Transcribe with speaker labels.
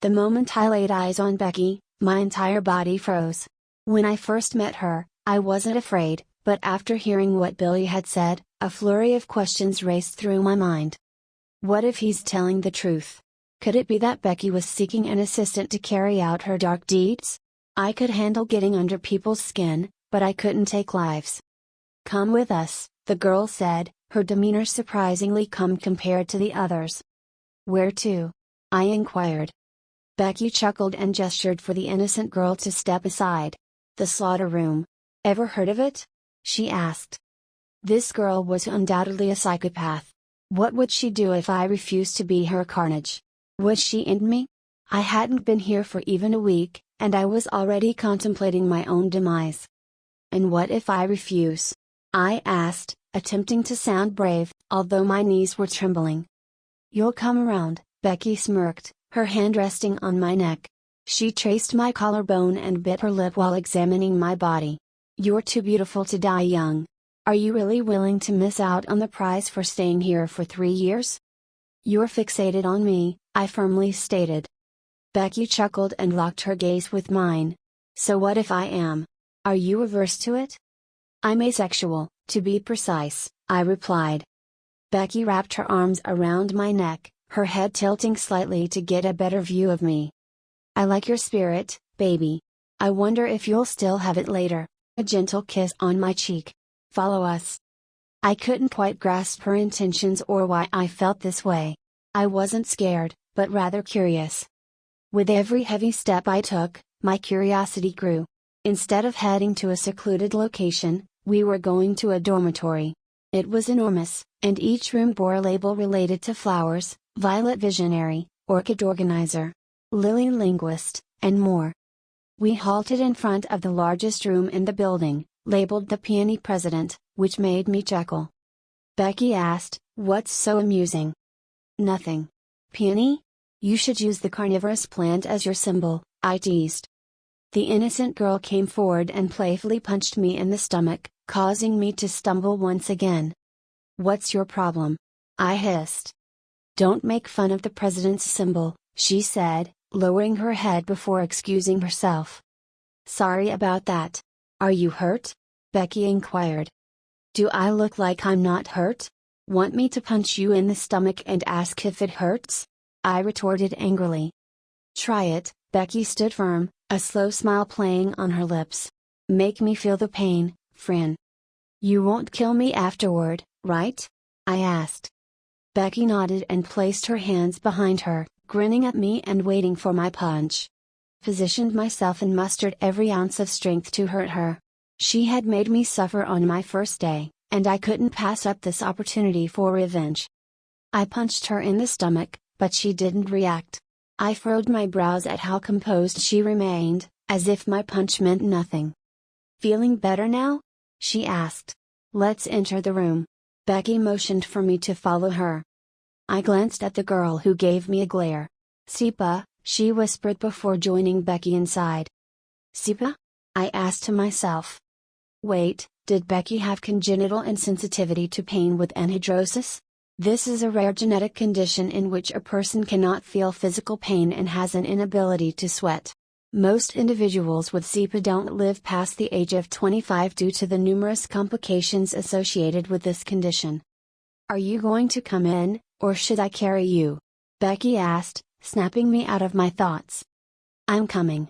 Speaker 1: The moment I laid eyes on Becky, my entire body froze. When I first met her, I wasn't afraid, but after hearing what Billy had said, a flurry of questions raced through my mind. What if he's telling the truth? Could it be that Becky was seeking an assistant to carry out her dark deeds? I could handle getting under people's skin, but I couldn't take lives. "Come with us," the girl said, her demeanor surprisingly calm compared to the others. "Where to?" I inquired. Becky chuckled and gestured for the innocent girl to step aside. "The slaughter room. Ever heard of it?" she asked. This girl was undoubtedly a psychopath. What would she do if I refused to be her Carnage? Would she end me? I hadn't been here for even a week, and I was already contemplating my own demise. "And what if I refuse?" I asked, attempting to sound brave, although my knees were trembling. "You'll come around," Becky smirked, her hand resting on my neck. She traced my collarbone and bit her lip while examining my body. "You're too beautiful to die young. Are you really willing to miss out on the prize for staying here for 3 years?" "You're fixated on me," I firmly stated. Becky chuckled and locked her gaze with mine. "So what if I am? Are you averse to it?" "I'm asexual, to be precise," I replied. Becky wrapped her arms around my neck, her head tilting slightly to get a better view of me. "I like your spirit, baby. I wonder if you'll still have it later." A gentle kiss on my cheek. "Follow us." I couldn't quite grasp her intentions or why I felt this way. I wasn't scared, but rather curious. With every heavy step I took, my curiosity grew. Instead of heading to a secluded location, we were going to a dormitory. It was enormous, and each room bore a label related to flowers, violet visionary, orchid organizer, lily linguist, and more. We halted in front of the largest room in the building, labeled the Peony President, which made me chuckle. Becky asked, "What's so amusing?" "Nothing. Peony? You should use the carnivorous plant as your symbol," I teased. The innocent girl came forward and playfully punched me in the stomach, causing me to stumble once again. "What's your problem?" I hissed. "Don't make fun of the president's symbol," she said, lowering her head before excusing herself. "Sorry about that. Are you hurt?" Becky inquired. "Do I look like I'm not hurt? Want me to punch you in the stomach and ask if it hurts?" I retorted angrily. "Try it." Becky stood firm, a slow smile playing on her lips. "Make me feel the pain, friend." "You won't kill me afterward, right?" I asked. Becky nodded and placed her hands behind her, grinning at me and waiting for my punch. Positioned myself and mustered every ounce of strength to hurt her. She had made me suffer on my first day, and I couldn't pass up this opportunity for revenge. I punched her in the stomach, but she didn't react. I furrowed my brows at how composed she remained, as if my punch meant nothing. "Feeling better now?" she asked. "Let's enter the room." Becky motioned for me to follow her. I glanced at the girl who gave me a glare. "Sipa," she whispered before joining Becky inside. "Sipa?" I asked to myself. Wait, did Becky have congenital insensitivity to pain with anhidrosis? This is a rare genetic condition in which a person cannot feel physical pain and has an inability to sweat. Most individuals with SIPA don't live past the age of 25 due to the numerous complications associated with this condition. "Are you going to come in, or should I carry you?" Becky asked, snapping me out of my thoughts. "I'm coming,"